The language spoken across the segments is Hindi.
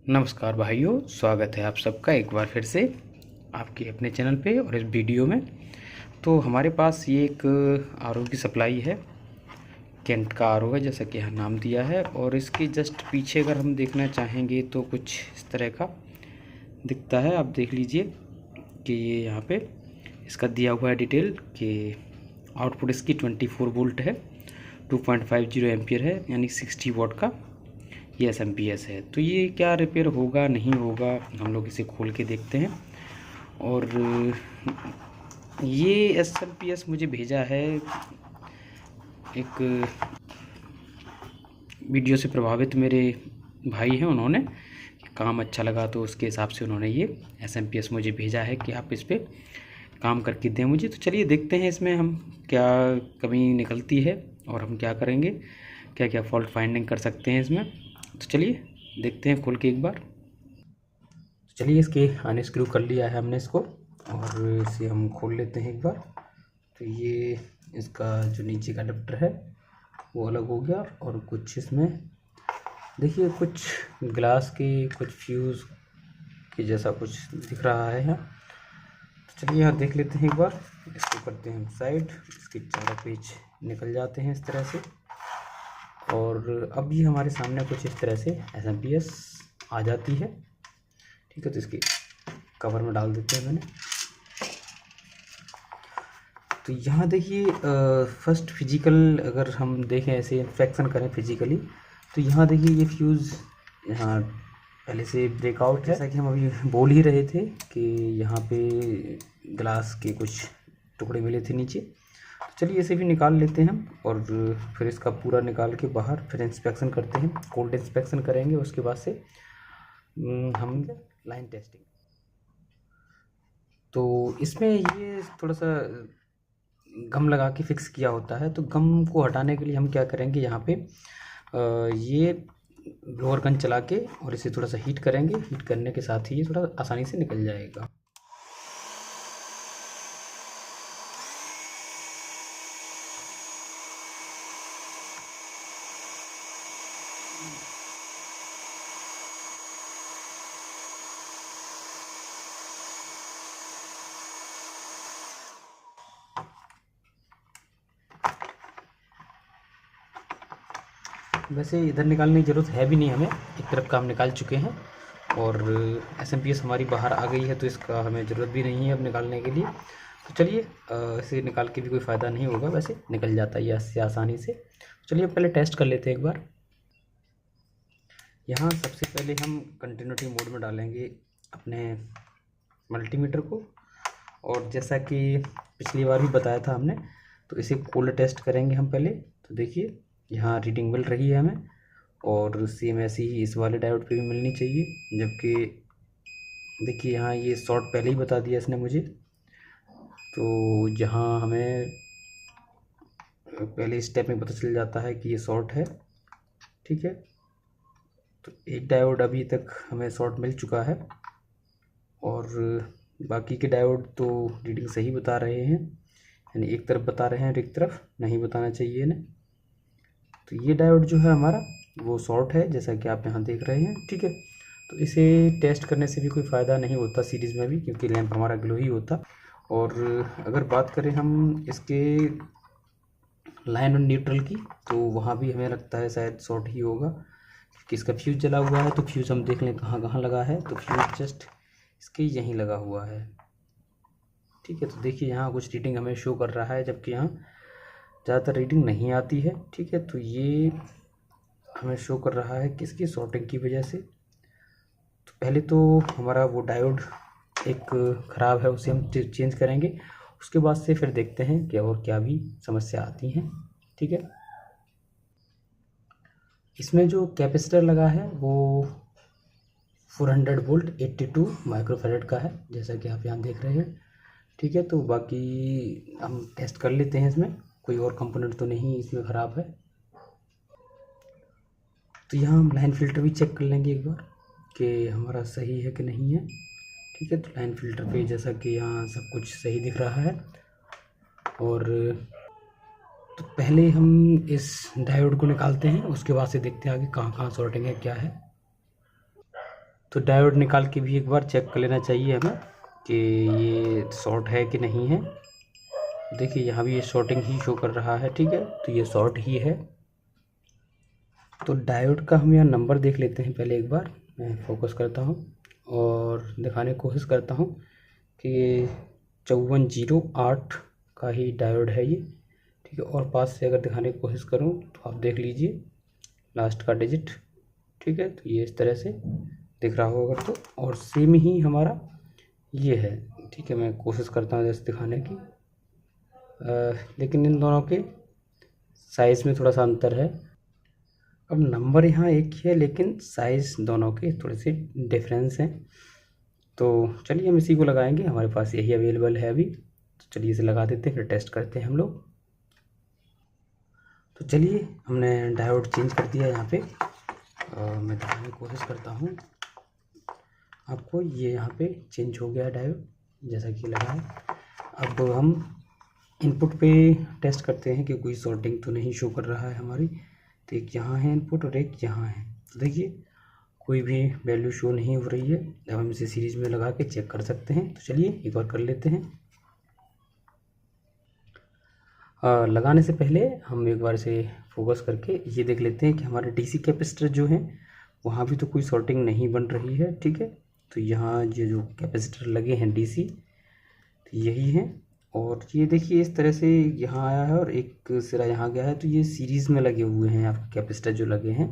नमस्कार भाइयों, स्वागत है आप सबका एक बार फिर से आपके अपने चैनल पे और इस वीडियो में। तो हमारे पास ये एक आरओ की सप्लाई है, केंट का आरओ है जैसा कि यहाँ नाम दिया है। और इसके जस्ट पीछे अगर हम देखना चाहेंगे तो कुछ इस तरह का दिखता है। आप देख लीजिए कि ये यहाँ पे इसका दिया हुआ है डिटेल कि आउटपुट इसकी 24 वोल्ट है, 2.50 एम्पियर है, यानी 60 वॉट का ये एसएमपीएस है। तो ये क्या रिपेयर होगा नहीं होगा, हम लोग इसे खोल के देखते हैं। और ये एसएमपीएस मुझे भेजा है एक वीडियो से प्रभावित मेरे भाई हैं, उन्होंने काम अच्छा लगा तो उसके हिसाब से उन्होंने ये एसएमपीएस मुझे भेजा है कि आप इस पर काम करके दें मुझे। तो चलिए देखते हैं इसमें हम क्या कमी निकलती है और हम क्या करेंगे, क्या क्या फॉल्ट फाइंडिंग कर सकते हैं इसमें। तो चलिए देखते हैं खोल के एक बार। तो चलिए इसके अनस्क्रू कर लिया है हमने इसको और इसे हम खोल लेते हैं एक बार। तो ये इसका जो नीचे का अडेप्टर है वो अलग हो गया और कुछ इसमें देखिए कुछ ग्लास के कुछ फ्यूज़ के जैसा कुछ दिख रहा है यहाँ। तो चलिए यहाँ देख लेते हैं एक बार। इसको करते हैं साइड, इसके चारों पेच निकल जाते हैं इस तरह से। और अब ये हमारे सामने कुछ इस तरह से एसएमपीएस आ जाती है। ठीक है, तो इसके कवर में डाल देते हैं मैंने। तो यहाँ देखिए फर्स्ट फिजिकल अगर हम देखें ऐसे इंस्पेक्शन करें फिजिकली, तो यहाँ देखिए ये फ्यूज़ यहाँ पहले से ब्रेकआउट है। जैसा कि हम अभी बोल ही रहे थे कि यहाँ पे ग्लास के कुछ टुकड़े मिले थे नीचे। तो चलिए इसे भी निकाल लेते हैं हम और फिर इसका पूरा निकाल के बाहर फिर इंस्पेक्शन करते हैं। कोल्ड इंस्पेक्शन करेंगे, उसके बाद से हम लाइन टेस्टिंग। तो इसमें ये थोड़ा सा गम लगा के फिक्स किया होता है। तो गम को हटाने के लिए हम क्या करेंगे, यहाँ पे ये ब्लोअर गन चला के और इसे थोड़ा सा हीट करेंगे। हीट करने के साथ ही ये थोड़ा आसानी से निकल जाएगा। वैसे इधर निकालने की ज़रूरत है भी नहीं हमें, एक तरफ का हम निकाल चुके हैं और एसएमपीएस हमारी बाहर आ गई है, तो इसका हमें ज़रूरत भी नहीं है अब निकालने के लिए। तो चलिए इसे निकाल के भी कोई फ़ायदा नहीं होगा, वैसे निकल जाता है इससे आसानी से। चलिए पहले टेस्ट कर लेते हैं एक बार। यहाँ सबसे पहले हम कंटिन्यूटी मोड में डालेंगे अपने मल्टीमीटर को। और जैसा कि पिछली बार भी बताया था हमने, तो इसे कोल्ड टेस्ट करेंगे हम पहले। तो देखिए यहाँ रीडिंग मिल रही है हमें और सेम ऐसी ही इस वाले डायोड पे भी मिलनी चाहिए। जबकि देखिए यहाँ ये शॉर्ट पहले ही बता दिया इसने मुझे, तो जहाँ हमें पहले स्टेप में पता चल जाता है कि ये शॉर्ट है। ठीक है, तो एक डायोड अभी तक हमें शॉर्ट मिल चुका है और बाकी के डायोड तो रीडिंग सही बता रहे हैं, यानी एक तरफ बता रहे हैं और एक तरफ नहीं बताना चाहिए इन्हें। तो ये डायोड जो है हमारा वो शॉर्ट है, जैसा कि आप यहाँ देख रहे हैं। ठीक है, तो इसे टेस्ट करने से भी कोई फ़ायदा नहीं होता सीरीज़ में भी, क्योंकि लैंप हमारा ग्लो ही होता। और अगर बात करें हम इसके लाइन और न्यूट्रल की, तो वहाँ भी हमें लगता है शायद शॉर्ट ही होगा, क्योंकि इसका फ्यूज़ जला हुआ है। तो फ्यूज़ हम देख लें कहाँ कहाँ लगा है, तो फ्यूज़ जस्ट इसके यहीं लगा हुआ है। ठीक है, तो देखिए यहाँ कुछ रीडिंग हमें शो कर रहा है, जबकि यहाँ ज़्यादातर रीडिंग नहीं आती है। ठीक है, तो ये हमें शो कर रहा है किसकी शॉर्टिंग की वजह से। तो पहले तो हमारा वो डायोड एक ख़राब है, उसे हम चेंज करेंगे। उसके बाद से फिर देखते हैं कि और क्या भी समस्या आती हैं। ठीक है, इसमें जो कैपेसिटर लगा है वो 400 वोल्ट 82 माइक्रोफैरड का है, जैसा कि आप यहाँ देख रहे हैं। ठीक है, तो बाकी हम टेस्ट कर लेते हैं, इसमें कोई और कंपोनेंट तो नहीं इसमें ख़राब है। तो यहाँ हम लाइन फ़िल्टर भी चेक कर लेंगे एक बार कि हमारा सही है कि नहीं है। ठीक है, तो लाइन फ़िल्टर पे जैसा कि यहाँ सब कुछ सही दिख रहा है। और तो पहले हम इस डायोड को निकालते हैं, उसके बाद से देखते हैं आगे कहाँ कहाँ शॉर्टिंग है क्या है। तो डायोड निकाल के भी एक बार चेक कर लेना चाहिए हमें कि ये शॉर्ट है कि नहीं है। देखिए यहाँ भी ये शॉर्टिंग ही शो कर रहा है, ठीक है, तो ये शॉर्ट ही है। तो डायोड का हम यहाँ नंबर देख लेते हैं पहले एक बार। मैं फोकस करता हूँ और दिखाने की कोशिश करता हूँ कि 5408 का ही डायोड है ये, ठीक है। और पास से अगर दिखाने की कोशिश करूँ तो आप देख लीजिए लास्ट का डिजिट, ठीक है। तो ये इस तरह से दिख रहा होगा तो, और सेम ही हमारा ये है, ठीक है। मैं कोशिश करता हूँ जैसे दिखाने की, लेकिन इन दोनों के साइज़ में थोड़ा सा अंतर है। अब नंबर यहाँ एक ही है लेकिन साइज़ दोनों के थोड़े से डिफरेंस हैं। तो चलिए हम इसी को लगाएंगे, हमारे पास यही अवेलेबल है अभी। तो चलिए इसे लगा देते हैं, फिर टेस्ट करते हैं हम लोग। तो चलिए हमने डायोड चेंज कर दिया यहाँ पे। मैं दिखाने की कोशिश करता हूँ आपको। ये यहाँ पे चेंज हो गया डायोड जैसा कि लगा है। अब हम इनपुट पे टेस्ट करते हैं कि कोई शॉर्टिंग तो नहीं शो कर रहा है हमारी। तो एक यहाँ है इनपुट और एक यहाँ है, तो देखिए कोई भी वैल्यू शो नहीं हो रही है। अब हम इसे सीरीज में लगा के चेक कर सकते हैं। तो चलिए एक बार कर लेते हैं। लगाने से पहले हम एक बार इसे फोकस करके ये देख लेते हैं कि हमारे डीसी कैपेसिटर जो हैं वहाँ भी तो कोई शॉर्टिंग नहीं बन रही है, ठीक है। तो यहाँ ये जो कैपेसिटर लगे हैं डीसी, तो यही हैं। और ये देखिए इस तरह से यहाँ आया है और एक सिरा यहाँ गया है, तो ये सीरीज़ में लगे हुए हैं आपके कैपेसिटर जो लगे हैं,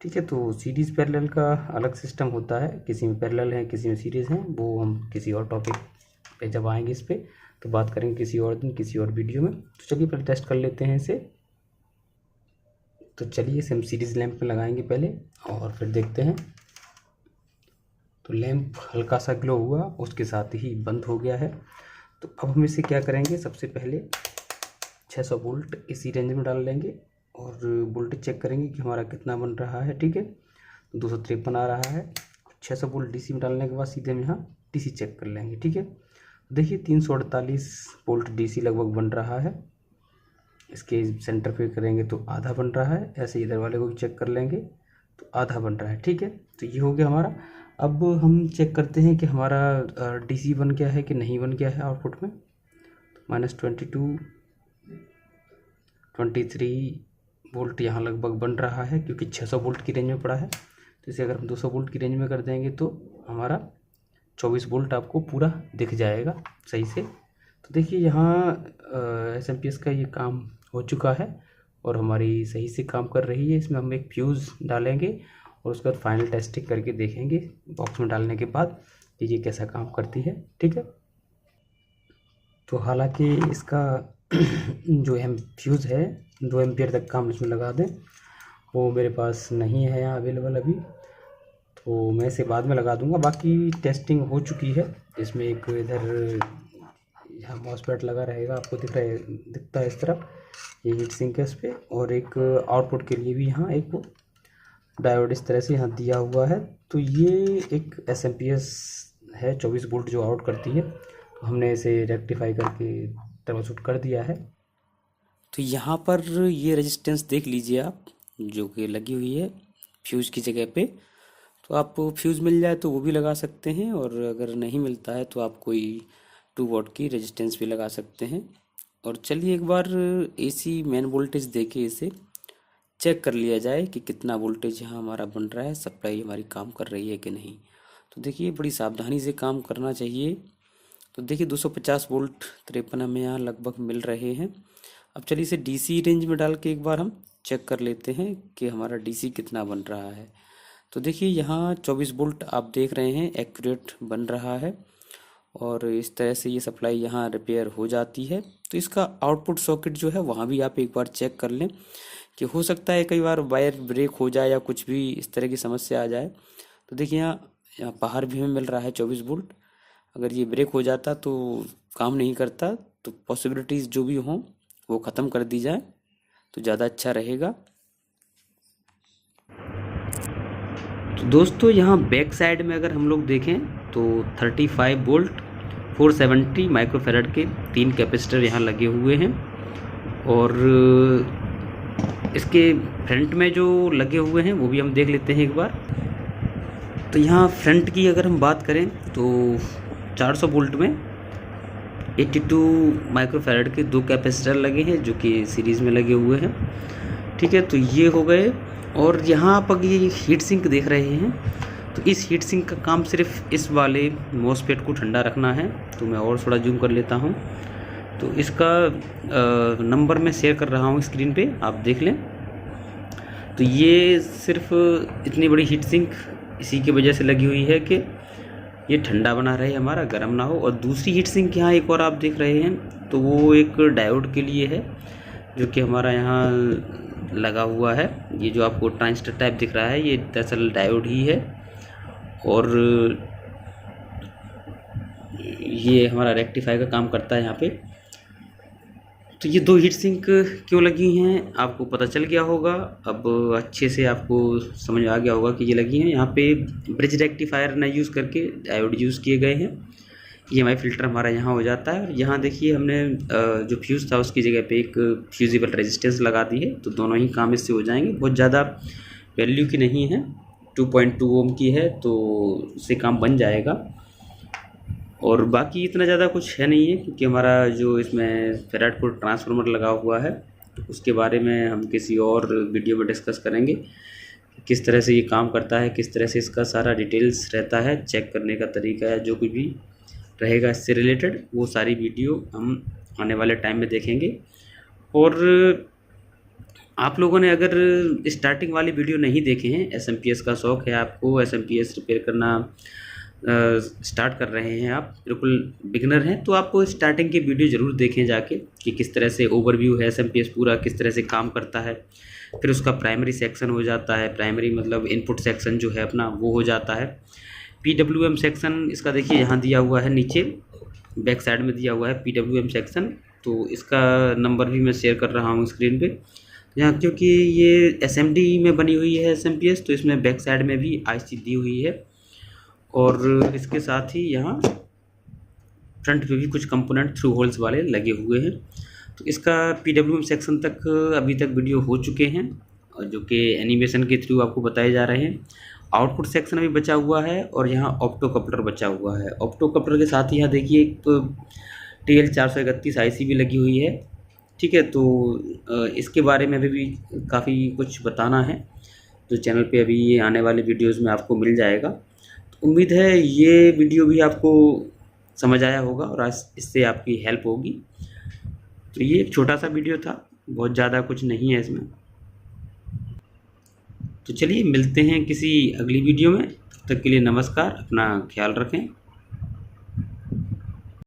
ठीक है। तो सीरीज़ पैरेलल का अलग सिस्टम होता है, किसी में पैरेलल है किसी में सीरीज़ है, वो हम किसी और टॉपिक पे जब आएंगे इस पर तो बात करेंगे किसी और दिन किसी और वीडियो में। तो चलिए पहले टेस्ट कर लेते हैं इसे। तो चलिए इसे हम सीरीज़ लैंप में लगाएंगे पहले और फिर देखते हैं। तो लैंप हल्का सा ग्लो हुआ, उसके साथ ही बंद हो गया है। तो अब हम इसे क्या करेंगे, सबसे पहले 600 वोल्ट इसी रेंज में डाल लेंगे और वोल्टेज चेक करेंगे कि हमारा कितना बन रहा है, ठीक है। 253 आ रहा है। 600 वोल्ट डीसी में डालने के बाद सीधे हम यहाँ डीसी चेक कर लेंगे, ठीक है। देखिए 348 वोल्ट डीसी लगभग बन रहा है। इसके सेंटर पे करेंगे तो आधा बन रहा है। ऐसे इधर वाले को भी चेक कर लेंगे तो आधा बन रहा है, ठीक है। तो ये हो गया हमारा। अब हम चेक करते हैं कि हमारा डीसी बन गया है कि नहीं बन गया है आउटपुट में। तो -22 23 वोल्ट यहाँ लगभग बन रहा है क्योंकि 600 वोल्ट की रेंज में पड़ा है। तो इसे अगर हम 200 वोल्ट की रेंज में कर देंगे तो हमारा 24 वोल्ट आपको पूरा दिख जाएगा सही से। तो देखिए यहाँ SMPS का ये काम हो चुका है और हमारी सही से काम कर रही है। इसमें हम एक फ्यूज़ डालेंगे और उसके बाद फाइनल टेस्टिंग करके देखेंगे बॉक्स में डालने के बाद कि ये कैसा काम करती है, ठीक है। तो हालांकि इसका जो फ्यूज़ है 2 एम्पियर तक का हम इसमें लगा दें, वो मेरे पास नहीं है यहाँ अवेलेबल अभी, तो मैं इसे बाद में लगा दूंगा। बाकी टेस्टिंग हो चुकी है। इसमें एक इधर यहाँ मॉसफेट लगा रहेगा, आपको दिखता है इस तरफ, ये हीट सिंक है इस पर, और एक आउटपुट के लिए भी यहाँ एक डायोड इस तरह से यहाँ दिया हुआ है। तो ये एक SMPS है 24 वोल्ट जो आउट करती है। तो हमने इसे रेक्टिफाई करके ट्रबलशूट कर दिया है। तो यहाँ पर ये रेजिस्टेंस देख लीजिए आप, जो कि लगी हुई है फ्यूज़ की जगह पे। तो आप फ्यूज़ मिल जाए तो वो भी लगा सकते हैं, और अगर नहीं मिलता है तो आप कोई 2 वॉट की रेजिस्टेंस भी लगा सकते हैं। और चलिए एक बार AC मेन वोल्टेज देके इसे चेक कर लिया जाए कि कितना वोल्टेज यहाँ हमारा बन रहा है, सप्लाई हमारी काम कर रही है कि नहीं। तो देखिए बड़ी सावधानी से काम करना चाहिए। तो देखिए 250 वोल्ट 53 हमें यहाँ लगभग मिल रहे हैं। अब चलिए इसे DC रेंज में डाल के एक बार हम चेक कर लेते हैं कि हमारा DC कितना बन रहा है। तो देखिए यहाँ 24 वोल्ट आप देख रहे हैं एक्यूरेट बन रहा है, और इस तरह से ये सप्लाई यहाँ रिपेयर हो जाती है। तो इसका आउटपुट सॉकेट जो है वहाँ भी आप एक बार चेक कर लें कि हो सकता है कई बार वायर ब्रेक हो जाए या कुछ भी इस तरह की समस्या आ जाए। तो देखिए यहाँ बाहर भी हमें मिल रहा है 24 वोल्ट। अगर ये ब्रेक हो जाता तो काम नहीं करता, तो पॉसिबिलिटीज़ जो भी हों वो ख़त्म कर दी जाए तो ज़्यादा अच्छा रहेगा। तो दोस्तों यहाँ बैक साइड में अगर हम लोग देखें तो 35 वोल्ट 470 माइक्रोफेराड के 3 कैपेसिटर यहाँ लगे हुए हैं, और इसके फ्रंट में जो लगे हुए हैं वो भी हम देख लेते हैं एक बार। तो यहाँ फ्रंट की अगर हम बात करें तो 400 वोल्ट में 82 माइक्रोफैराड के 2 कैपेसिटर लगे हैं जो कि सीरीज़ में लगे हुए हैं। ठीक है, तो ये हो गए। और यहाँ आप अगर ये हीट सिंक देख रहे हैं, तो इस हीट सिंक का काम सिर्फ इस वाले मॉसफेट को ठंडा रखना है। तो मैं और थोड़ा जूम कर लेता हूँ, तो इसका नंबर मैं शेयर कर रहा हूँ स्क्रीन पे, आप देख लें। तो ये सिर्फ इतनी बड़ी हीट सिंक इसी की वजह से लगी हुई है कि ये ठंडा बना रहे, हमारा गर्म ना हो। और दूसरी हीट सिंक यहाँ एक और आप देख रहे हैं, तो वो एक डायोड के लिए है जो कि हमारा यहाँ लगा हुआ है। ये जो आपको ट्रांजिस्टर टाइप दिख रहा है, ये दरअसल डायोड ही है। और ये हमारा रेक्टिफाई का काम करता है यहाँ पे। तो ये 2 हीट सिंक क्यों लगी हैं आपको पता चल गया होगा, अब अच्छे से आपको समझ आ गया होगा कि ये लगी हैं। यहाँ पे ब्रिज रेक्टिफायर ना यूज़ करके डायोड यूज़ किए गए हैं। EMI फ़िल्टर हमारा यहाँ हो जाता है। और यहाँ देखिए हमने जो फ्यूज़ था उसकी जगह पे एक फ्यूजिबल रेजिस्टेंस लगा दी है, तो दोनों ही काम इससे हो जाएंगे। बहुत ज़्यादा वैल्यू की नहीं है, 2.2 ओम की है, तो उससे काम बन जाएगा। और बाकी इतना ज़्यादा कुछ है नहीं है, क्योंकि हमारा जो इसमें फेराड कोर ट्रांसफार्मर लगा हुआ है, तो उसके बारे में हम किसी और वीडियो में डिस्कस करेंगे, किस तरह से ये काम करता है, किस तरह से इसका सारा डिटेल्स रहता है, चेक करने का तरीका है, जो कुछ भी रहेगा इससे रिलेटेड, वो सारी वीडियो हम आने वाले टाइम में देखेंगे। और आप लोगों ने अगर स्टार्टिंग वाली वीडियो नहीं देखे हैं, SMPS का शौक़ है आपको, SMPS रिपेयर करना स्टार्ट कर रहे हैं, आप बिल्कुल बिगिनर हैं, तो आप स्टार्टिंग की वीडियो ज़रूर देखें जाके कि किस तरह से ओवरव्यू है SMPS पूरा किस तरह से काम करता है। फिर उसका प्राइमरी सेक्शन हो जाता है, प्राइमरी मतलब इनपुट सेक्शन जो है अपना वो हो जाता है। PWM सेक्शन इसका देखिए यहाँ दिया हुआ है, नीचे बैक साइड में दिया हुआ है PWM सेक्शन, तो इसका नंबर भी मैं शेयर कर रहा हूँ स्क्रीन पे। यहाँ क्योंकि ये SMD में बनी हुई है SMPS, तो इसमें बैक साइड में भी IC दी हुई है। और इसके साथ ही यहाँ फ्रंट पे भी कुछ कंपोनेंट थ्रू होल्स वाले लगे हुए हैं। तो इसका PWM सेक्शन तक अभी तक वीडियो हो चुके हैं, और जो कि एनिमेशन के थ्रू आपको बताए जा रहे हैं। आउटपुट सेक्शन अभी बचा हुआ है, और यहाँ ऑप्टो कपलर बचा हुआ है। ऑप्टो कपलर के साथ ही यहाँ देखिए एक TL431 IC भी लगी हुई है। ठीक है, तो इसके बारे में अभी भी काफ़ी कुछ बताना है, जो चैनल पे अभी ये आने वाले वीडियोज़ में आपको मिल जाएगा। तो उम्मीद है ये वीडियो भी आपको समझ आया होगा और आज इससे आपकी हेल्प होगी। तो ये एक छोटा सा वीडियो था, बहुत ज़्यादा कुछ नहीं है इसमें। तो चलिए मिलते हैं किसी अगली वीडियो में, तब तक के लिए नमस्कार, अपना ख्याल रखें।